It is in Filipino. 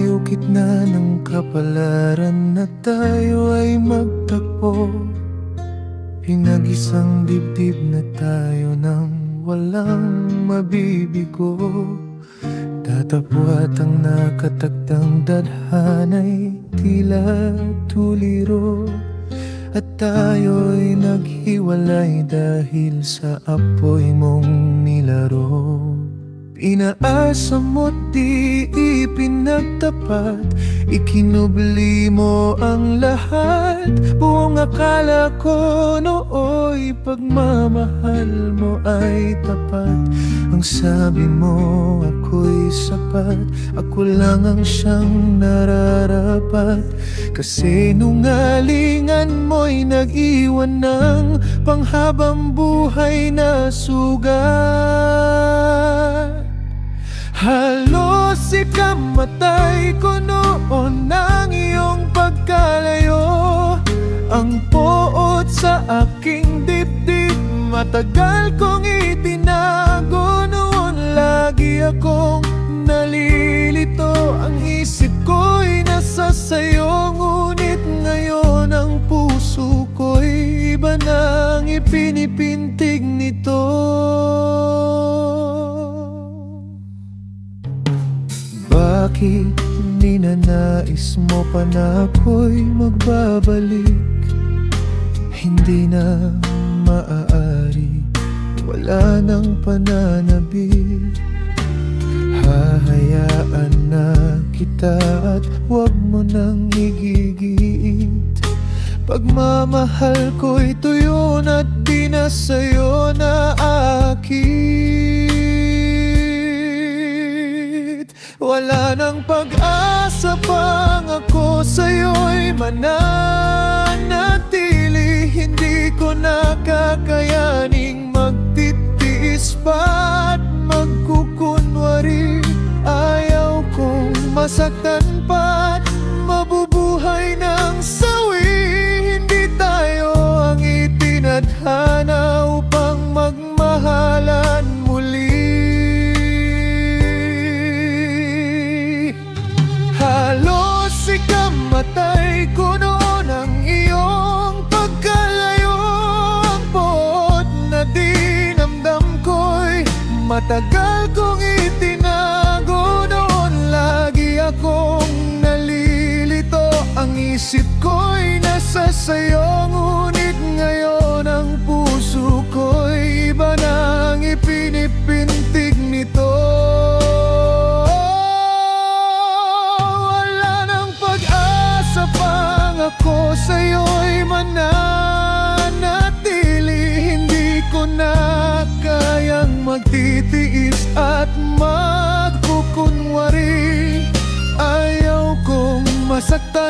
tayo gitna ng kapalaran na tayo ay magtagpo. Pinag-isang dibdib na tayo nang walang mabibigo. Tatapwat ang nakatagtang dadhana'y tila tuliro. At tayo'y naghiwalay dahil sa apoy mong nilaro. Pinaasa mo't di ipinagtapat, ikinubli mo ang lahat. Buong akala ko nooy pagmamahal mo ay tapat. Ang sabi mo ako'y sapat, ako lang ang siyang nararapat. Kasi nungalingan mo'y nag-iwan ng panghabang buhay na sugat. Halos ikamatay ko noon ng iyong pagkalayo. Ang poot sa aking dibdib matagal kong itinago noon. Lagi akong nalilito, ang isip ko'y nasa sayo. Ngunit ngayon ang puso ko'y iba nang ipinipintig nito. Bakit ninanais mo pa na ako'y magbabalik? Hindi na maaari, wala nang pananabik. Hahayaan na kita at huwag mo nang igigit. Pagmamahal ko'y tuyo na di na sa'yo na akin. Wala nang pag-asa pang ako sa'yo'y mananatili. Hindi ko nakakayaning magtitiis pa't magkukunwari. Ayaw kong masaktan pa't mabubuhay ng sawi. Hindi tayo ang itinadhana upang magmahalan muli. Halos ikamatay ko noon ang iyong pagkalayo. Ang poot na dinamdam ko'y matagal kong itinago noon. Lagi akong nalilito, ang isip ko'y nasa sayo. Ngunit ngayon ang puso ko'y iba nang ipinipintig nito. Ako sa'yo'y mananatili. Hindi ko na kayang magtitiis at magkukunwari. Ayaw kong masaktan